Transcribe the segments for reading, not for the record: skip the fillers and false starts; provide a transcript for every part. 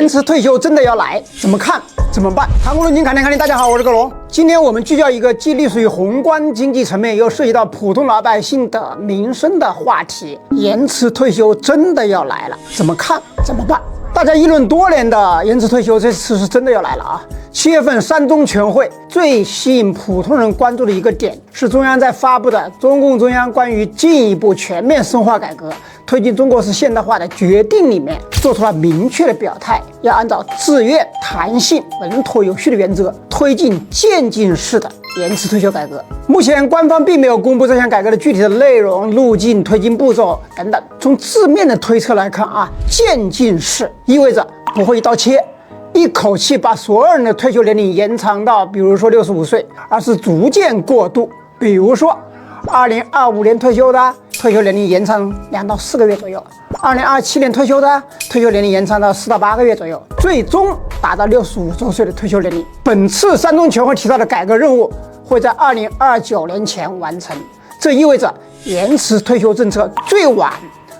迟退休真的要来，怎么看？怎么办？谈股论金，看天看地。大家好，我是葛龙。今天我们聚焦一个既隶属于宏观经济层面，又涉及到普通老百姓的民生的话题：延迟退休真的要来了，怎么看？怎么办？大家议论多年的延迟退休，这次是真的要来了啊！7月份三中全会最吸引普通人关注的一个点，是中央在发布的中共中央关于进一步全面深化改革、推进中国式现代化的决定里面，做出了明确的表态，要按照自愿、弹性、稳妥有序的原则，推进渐进式的延迟退休改革。目前官方并没有公布这项改革的具体的内容、路径、推进步骤等等。从字面的推测来看啊，渐进式意味着不会一刀切，一口气把所有人的退休年龄延长到比如说65岁，而是逐渐过渡。比如说2025年退休的，退休年龄延长2到4个月左右；2027年退休的，退休年龄延长到4到8个月左右，最终达到65周岁的退休年龄。本次三中全会提到的改革任务会在2029年前完成，这意味着延迟退休政策最晚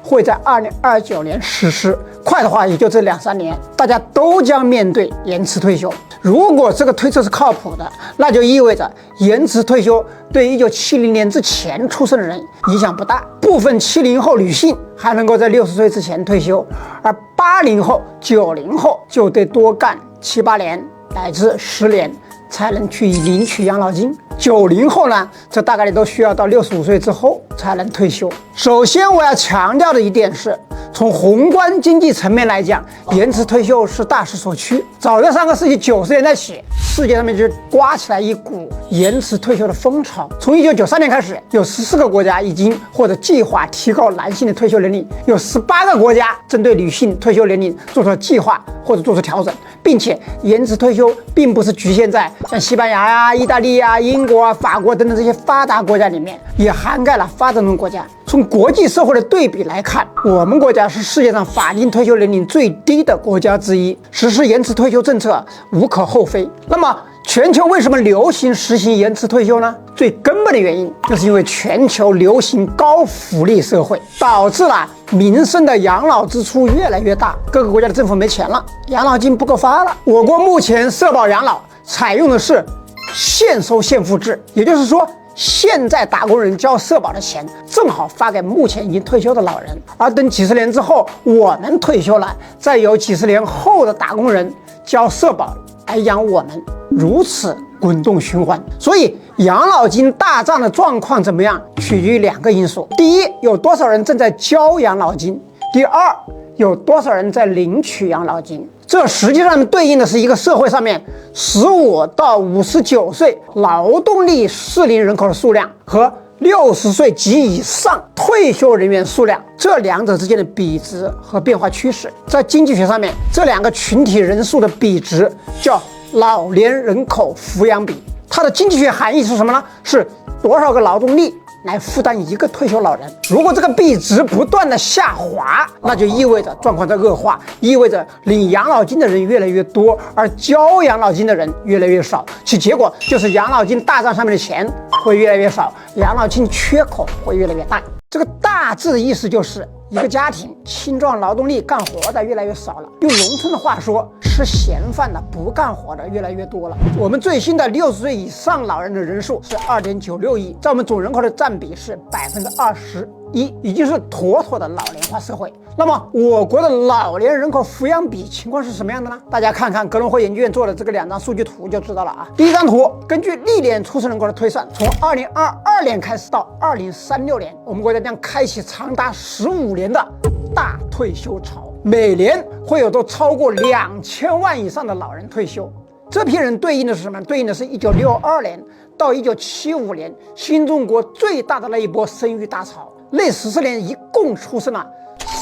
会在2029年实施，快的话也就这2-3年，大家都将面对延迟退休。如果这个推测是靠谱的，那就意味着延迟退休对1970年之前出生的人影响不大，部分70后女性还能够在60岁之前退休，而80后、90后就得多干7、8年乃至10年才能去领取养老金。90后呢，这大概率都需要到65岁之后才能退休。首先我要强调的一点是，从宏观经济层面来讲，延迟退休是大势所趋。早在上个世纪90年代起，世界上面就刮起来一股延迟退休的风潮。从1993年开始，有14个国家已经或者计划提高男性的退休年龄，有18个国家针对女性退休年龄做出了计划或者做出调整，并且延迟退休并不是局限在像西班牙呀、意大利呀、英国啊、法国等等这些发达国家里面，也涵盖了发展中国家。从国际社会的对比来看，我们国家是世界上法定退休年龄最低的国家之一，实施延迟退休政策无可厚非。那么全球为什么流行实行延迟退休呢？最根本的原因就是因为全球流行高福利社会，导致了民生的养老支出越来越大，各个国家的政府没钱了，养老金不够发了。我国目前社保养老采用的是现收现付制，也就是说现在打工人交社保的钱正好发给目前已经退休的老人，而等几十年之后我们退休了，再由几十年后的打工人交社保来养我们，如此滚动循环。所以养老金大涨的状况怎么样，取决于2个因素：第一，有多少人正在交养老金；第二，有多少人在领取养老金。这实际上对应的是一个社会上面15到59岁劳动力适龄人口的数量和60岁及以上退休人员数量，这2者之间的比值和变化趋势。在经济学上面，这2个群体人数的比值叫老年人口抚养比。它的经济学含义是什么呢？是多少个劳动力来负担一个退休老人。如果这个比值不断的下滑，那就意味着状况在恶化，意味着领养老金的人越来越多，而交养老金的人越来越少，其结果就是养老金大账上面的钱会越来越少，养老金缺口会越来越大。这个大致的意思就是一个家庭青壮劳动力干活的越来越少了，用农村的话说，吃闲饭的不干活的越来越多了。我们最新的60岁以上老人的人数是2.96亿，在我们总人口的占比是21%，已经是妥妥的老龄化社会。那么我国的老年人口抚养比情况是什么样的呢？大家看看格隆汇研究院做的这个2张数据图就知道了啊。第一张图，根据历年出生人口的推算，从2022年开始到2036年，我们国家将开启长达15年的大退休潮，每年会有都超过2000万以上的老人退休。这批人对应的是什么？对应的是1962年到1975年新中国最大的那一波生育大潮，那14年一共出生了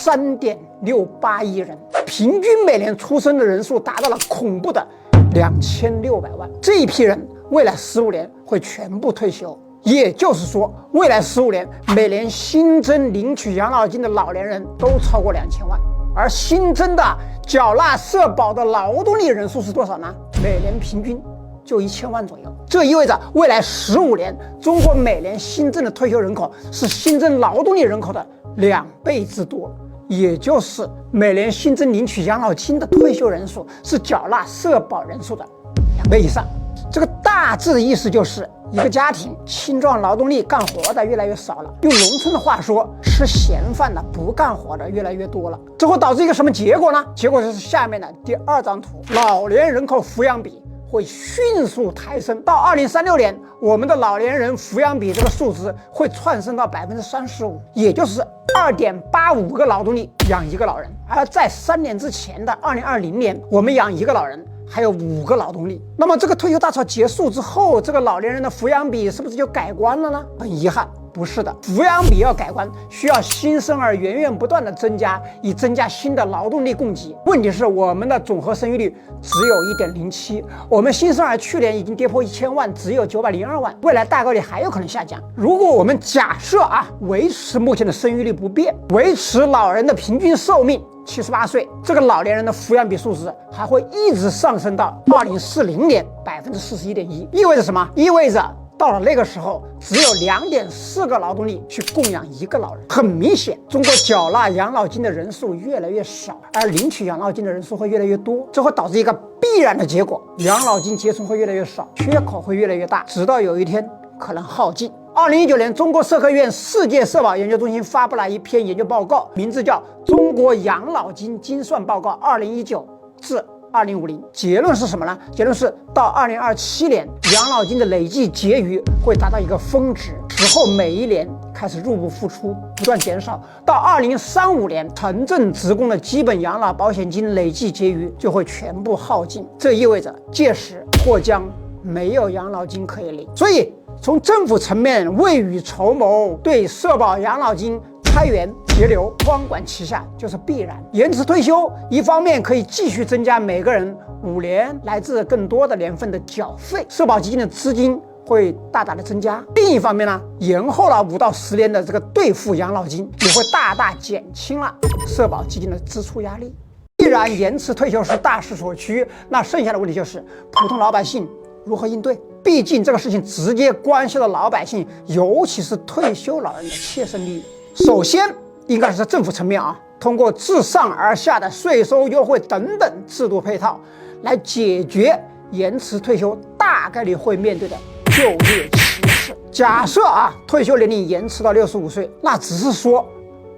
3.68亿人，平均每年出生的人数达到了恐怖的2600万。这一批人未来15年会全部退休，也就是说未来15年每年新增领取养老金的老年人都超过2000万，而新增的缴纳社保的劳动力人数是多少呢？每年平均就1000万左右。这意味着未来15年中国每年新增的退休人口是新增劳动力人口的2倍之多。也就是每年新增领取养老金的退休人数是缴纳社保人数的2倍以上。这个大致的意思就是，一个家庭青壮劳动力干活的越来越少了，用农村的话说，吃闲饭的不干活的越来越多了。这会导致一个什么结果呢？结果就是下面的第2张图，老年人口抚养比会迅速抬升，到2036年，我们的老年人抚养比这个数值会窜升到35%，也就是2.85个劳动力养1个老人。而在3年之前的2020年，我们养1个老人还有5个劳动力。那么这个退休大潮结束之后，这个老年人的抚养比是不是就改观了呢？很遗憾，不是的。抚养比要改观，需要新生儿源源不断的增加，以增加新的劳动力供给。问题是我们的总和生育率只有1.07，我们新生儿去年已经跌破1000万，只有902万，未来大概率还有可能下降。如果我们假设维持目前的生育率不变，维持老人的平均寿命78岁，这个老年人的抚养比数值还会一直上升到2040年41.1%。意味着什么？意味着到了那个时候，只有2.4个劳动力去供养1个老人。很明显，中国缴纳养老金的人数越来越少，而领取养老金的人数会越来越多，这会导致一个必然的结果：养老金结存会越来越少，缺口会越来越大，直到有一天可能耗尽。2019年，中国社科院世界社保研究中心发布了一篇研究报告，名字叫《中国养老金精算报告2019至2050》。结论是什么呢？结论是到2027年，养老金的累计结余会达到一个峰值，之后每一年开始入不敷出，不断减少。到2035年，城镇职工的基本养老保险金累计结余就会全部耗尽，这意味着届时或将没有养老金可以领。所以从政府层面未雨绸缪，对社保养老金开源节流双管齐下就是必然。延迟退休，一方面可以继续增加每个人5年乃至更多的年份的缴费，社保基金的资金会大大的增加；另一方面呢，延后了5到10年的这个兑付养老金，也会大大减轻了社保基金的支出压力。既然延迟退休是大势所趋，那剩下的问题就是普通老百姓如何应对？毕竟这个事情直接关系到老百姓，尤其是退休老人的切身利益。首先应该是在政府层面通过自上而下的税收优惠等等制度配套，来解决延迟退休大概率会面对的就业歧视。假设退休年龄延迟到65岁，那只是说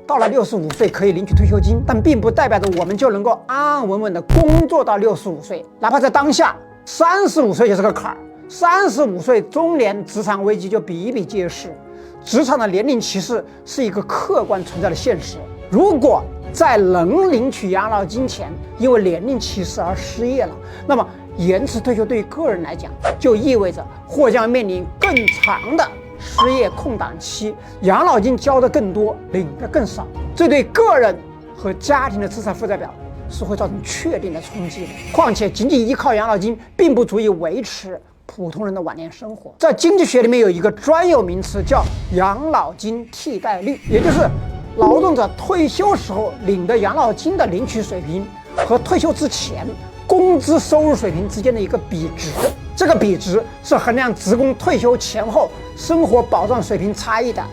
到了65岁可以领取退休金，但并不代表着我们就能够安安稳稳的工作到65岁。哪怕在当下35岁就是个坎儿，35岁中年职场危机就比比皆是。职场的年龄歧视是一个客观存在的现实。如果在能领取养老金前因为年龄歧视而失业了，那么延迟退休对于个人来讲就意味着或将面临更长的失业空档期，养老金交的更多，领的更少，这对个人和家庭的资产负债表是会造成确定的冲击的。况且仅仅依靠养老金并不足以维持普通人的晚年生活。在经济学里面有一个专有名词叫养老金替代率，也就是劳动者退休时候领的养老金的领取水平和退休之前工资收入水平之间的一个比值。这个比值是衡量职工退休前后生活保障水平差异的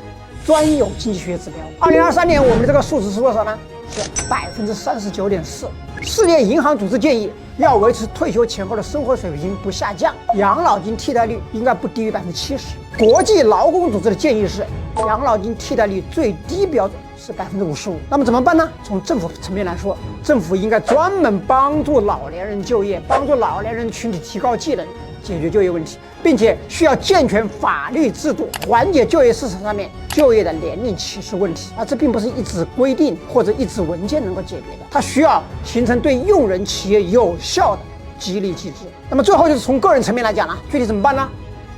专有经济学指标。2023年我们的这个数值是多少呢？是39.4%。世界银行组织建议要维持退休前后的生活水平不下降，养老金替代率应该不低于70%。国际劳工组织的建议是养老金替代率最低标准是55%。那么怎么办呢？从政府层面来说，政府应该专门帮助老年人就业，帮助老年人群体提高技能，解决就业问题，并且需要健全法律制度，缓解就业市场上面就业的年龄歧视问题。这并不是一纸规定或者一纸文件能够解决的，它需要形成对用人企业有效的激励机制。那么最后就是从个人层面来讲具体怎么办呢？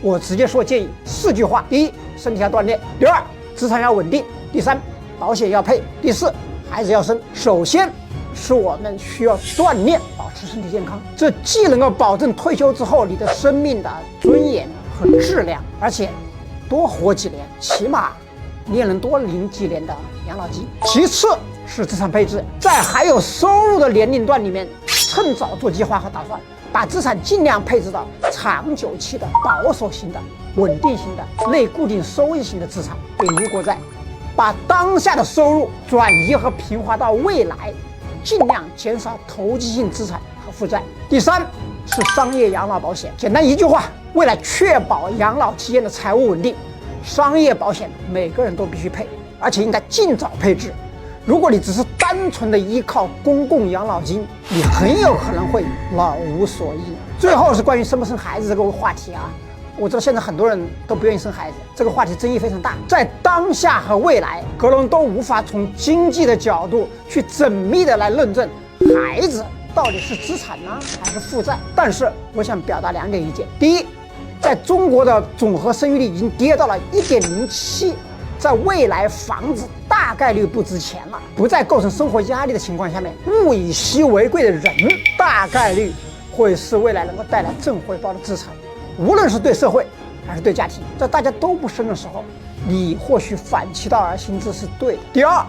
我直接说建议4句话：第一，身体要锻炼；第二，资产要稳定；第三，保险要配；第四，孩子要生。首先是我们需要锻炼，保持身体健康，这既能够保证退休之后你的生命的尊严和质量，而且多活几年，起码你也能多领几年的养老金。其次是资产配置，在还有收入的年龄段里面，趁早做计划和打算，把资产尽量配置到长久期的保守型的、稳定型的、类固定收益型的资产，对于国债、把当下的收入转移和平滑到未来，尽量减少投机性资产和负债。第三是商业养老保险。简单一句话，为了确保养老期间的财务稳定，商业保险每个人都必须配，而且应该尽早配置。如果你只是单纯的依靠公共养老金，你很有可能会老无所依。最后是关于生不生孩子这个话题啊，我知道现在很多人都不愿意生孩子，这个话题争议非常大。在当下和未来，格隆都无法从经济的角度去缜密的来论证孩子到底是资产呢还是负债。但是我想表达2点意见。第一，在中国的总和生育率已经跌到了1.07，在未来房子大概率不值钱了，不再构成生活压力的情况下面，物以稀为贵的人大概率会是未来能够带来正回报的资产，无论是对社会还是对家庭。在大家都不生的时候，你或许反其道而行之是对的。第二，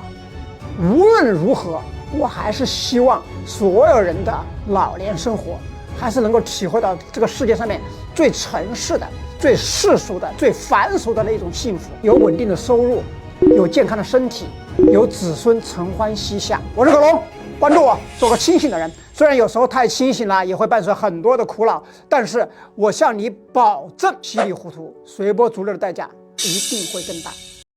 无论如何，我还是希望所有人的老年生活还是能够体会到这个世界上面最城市的、最世俗的、最凡俗的那种幸福，有稳定的收入，有健康的身体，有子孙承欢膝下。我是葛龙，关注我，做个清醒的人。虽然有时候太清醒了，也会伴随很多的苦恼，但是我向你保证，稀里糊涂、随波逐流的代价一定会更大。